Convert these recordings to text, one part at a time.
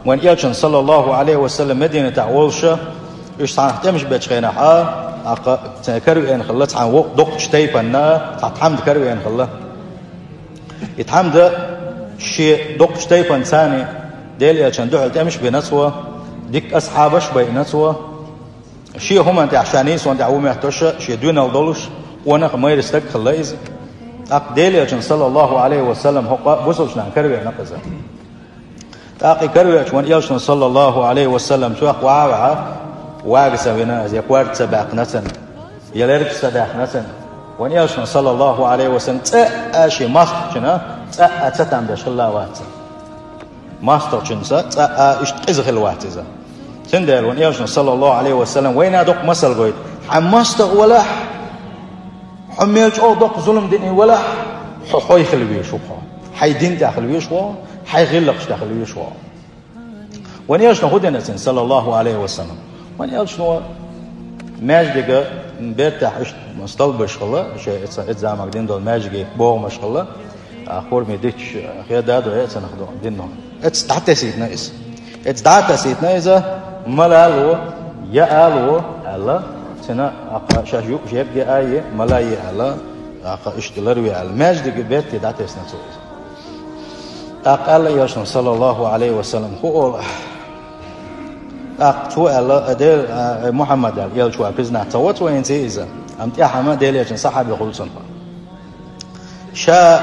وان يلشن صلى الله عليه وسلم مدينة عولشة إيش تحتمش بتشخينا كروي إن خلت عن وقت دق شتيبنا تحمد كروي إن خلا يتحمد شيء دق شتيبن ثاني ديل يلشن دعل تمش بنسوة ديك أصحابش بينسوة شيء هم أنت عشانيس وأنت عوم يحتوش شيء دون الضلش وأنا ما يرستك خلايز ديل يلشن صلى الله عليه وسلم هو بوصلش نعم كروي نقزه تاقي كروي وان يلشن صلى الله عليه وسلم سواق واقسا بنا زي قوارد سباق نسن يلرك سداق نسن وان يلشن صلى الله عليه وسلم تأشي ماسترشنا تأتم بشلا واتس ماسترشنسا اشتقزخ الواتزا تندل وان يلشن صلى الله عليه وسلم وين ادق مسل قويد حماستغ ولا حميلش او دق ظلم ديني ولا حوي خلوي شو حي دين داخل ويشوا حي غلقش داخل ويشوا وان يلشن هدنا صلى الله عليه وسلم وان يلشن ماجدك بيرتاح مستلبش خلا شيء اتزامك دين دول ماجدك بو مش خلا اخور ميديش خيا دادو ايتس ناخذ دينهم اتس تحت سيدنا اس اتس داتا سيدنا اذا ملالو يالو الله سنا اقا شاجو جيب اي ملاي الله اقا اشتلروا على ماجدك بيرتي داتا سنه أقال يشن صلى الله عليه وسلم هو أقتو الله أدل محمد يلشوا بزنا توت وين زيزا أمتى حمد دل يشن صحابي خلصن شا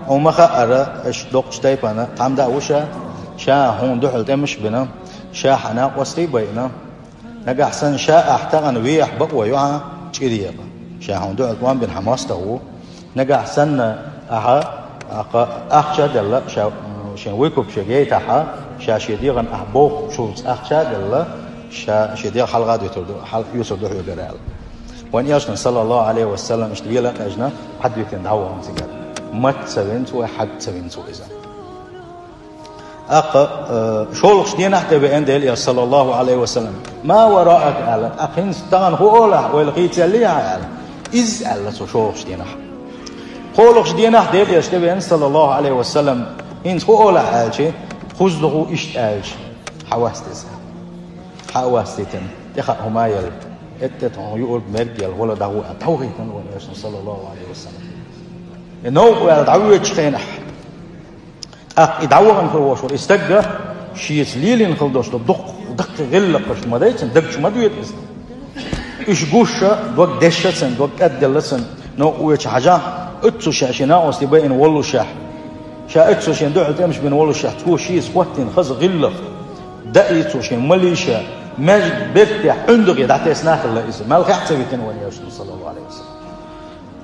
ومخا أرى إيش دقش تيبنا تعمد وشا شا هون دحل تمش بنا شا حنا وستي بينا نجح سن شا احتغن ويح بقوى يوعى تشيريا شا هون دحل وان بن حماس تو نجح سن أخشى دل شان ويكوب شجيتها شا شديغن أحبوك شولز أخشى دل شا شديغ حلقات يتردو حل يوسف دحيو جرال وان يشن صلى الله عليه وسلم اشتغل أجنا حد يكن دعوة مسجد مت سبنت وحد سبنت إذا شولش دينا حتى بأندل صلى الله عليه وسلم ما وراءك على أخين ستان هو أولا والقيت اللي على إز على شولش دينا خولش دينا حتى يشتبه صلى الله عليه وسلم إن هو أولا عالشي خزده إشت عالش حواستيتن تخا هما يل اتتهم يقول مرجل ولا دعوة توغيتن ونيشن صلى الله عليه وسلم إنه ولا دعوة شخينح يدعوه عن فروش والاستجا شيء ليلين خلدوش دق غلقش ما دايتن دقش ما دويت إيش جوشة دوق دشتن دوق أدلسن نو ويش حاجة اتسو شاشنا واستبين والله شاح شا اتسو شين دعوة تمش بين والله شاح تقول شيء سوتين خز غلق دقيتو شين مليشة ماجد بيرتاح عندك يدعت اسناخ الله اسم ما الخيح تسويتين ونيوش صلى الله عليه وسلم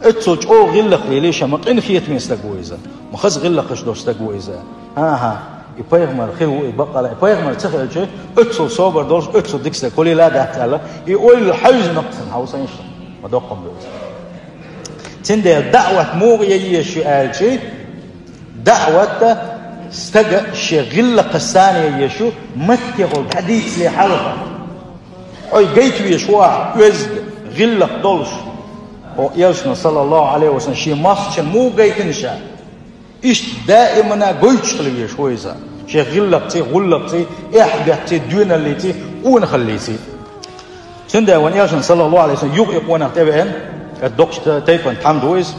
اتسوج او غلق ليش ما قين خيت من استقويزا ما خز غلقش دو استقويزا ها يبيغمر خير ويبقى لا يبيغمر تخيل شيء اتسو صوبر دوش اتسو ديكس كل لا دعت على يقول الحيز نقصن هاوسين ما دوقم بيوز تندي دعوة موغيه شيء شيء دعوة استجا شيء غلق الثانية يشو متقول حديث لحلقة اي جيتو يشوا وزد غلق دولش ويلشنا صلى الله عليه وسلم شيء ماسشن مو جيتنشا إيش دائما قلتش خليه شويزا شيء غلقتي إحدثتي دون اللي تي ونخليتي سندا ونيلشنا صلى الله عليه وسلم يقيق ونختبئن الدكش تيفن حمد ويز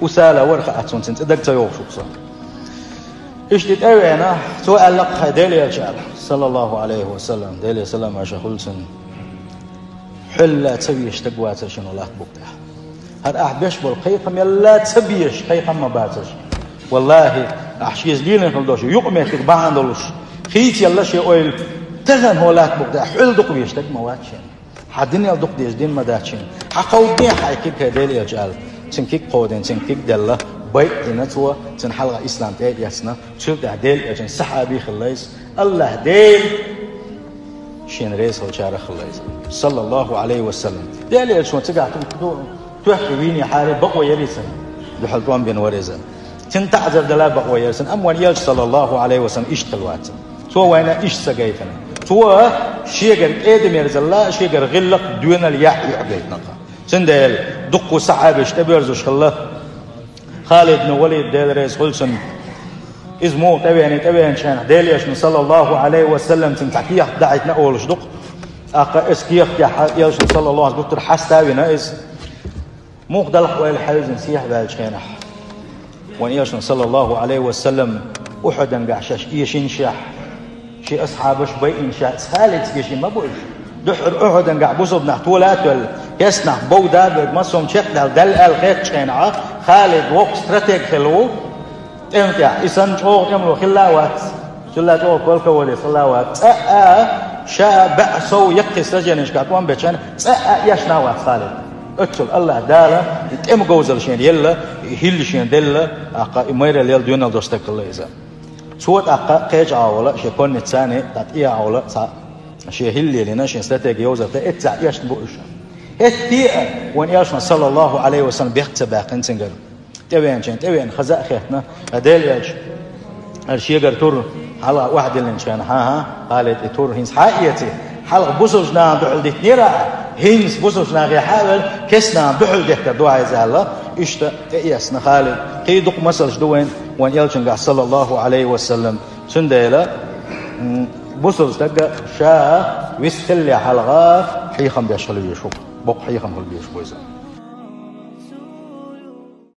وسالة ورخة أتسون سنت دكتا يوشوكسا إيش تتأوي أنا سؤال لقها ديلي الشعر صلى الله عليه وسلم ديلي سلام عشا خلصن حلا تبيش تقواتش شنو لا تبقى هذا أحبش بالقيقم يلا تبيش قيقم ما باتش والله أحشيز لينا خلدوش يقمع تقبع عندلوش خيت يلا شيء أويل تغن هو لا تبقى حل دق بيشتك مواتشين حدين يلدق ديش دين ما داتشين حقودين حيكيك ديلي الجال تنكيك قودين تنكيك دلا بيت نتوى تنحلق إسلام تيل يسنا تشوف ده ديل يجن صحابي خليس الله ديل شين ريس هو شارع خليس صلى الله عليه وسلم ديل يجون تقع تحكي ويني حارب بقوى يريسن بحلطوان بين وريزن تنتعذر دلا بقوى يريسن أم ون يلج صلى الله عليه وسلم إيش تلوات تو وين إيش سجيتنا تو شيء قدم يرز الله شيء غلق دون الياح يعبيتنا سندل دقوا صحابة اشتبرزوش خلا خالد بن وليد ديل رئيس خلصن إزمو تبين شان ديليش صلى الله عليه وسلم تنتحكيه دعيتنا أول شدق أقا إسكيخ يا صلى الله عليه وسلم حستا بنائز موق دلق ويل حيوز نسيح بالشينح وان يشن صلى الله عليه وسلم أحدا قعشاش إيشين شاح شي أصحابش بيئن شاح سالت يشين ما بقولش دحر أحدا قع بوصب نحتولات يسنح بودا بمصهم شيخ دل الخيط شينعا خالد وق استراتيج خلو امتع إسان شوق يملو خلاوات شلات أول كل كولي خلاوات شا بأسو يقص رجل كاتوان بيشان يشناوات خالد أكل الله دالا يتم جوزل شين يلا هيل شين دلا أقا مير الليل ديونا دوستك الله إذا صوت أقا قيج عولا شكون نتساني تاتيا عولا شيء هيل لنا شين استراتيجي جوزل تأتع يشن بوش هتيا وان يشن صلى الله عليه وسلم بيختبأ باقين سنجر تبين خزاء خيتنا أدل يش الشيء قرطور حلقة واحد اللي نشان ها قالت تور هنس حقيقتي حلقة بوسوجنا بحل ديت نيرا هنس بوسوجنا غير حاول كسنا بحل ديت دعاء زعلا إشتا إياسنا خالد قيدق مسلش دوين وان يلشن صلى الله عليه وسلم سنديلا بوسوج تجا شا ويستلي حلقة حيخم بيشغل بيشوف بق حيخم بيشوف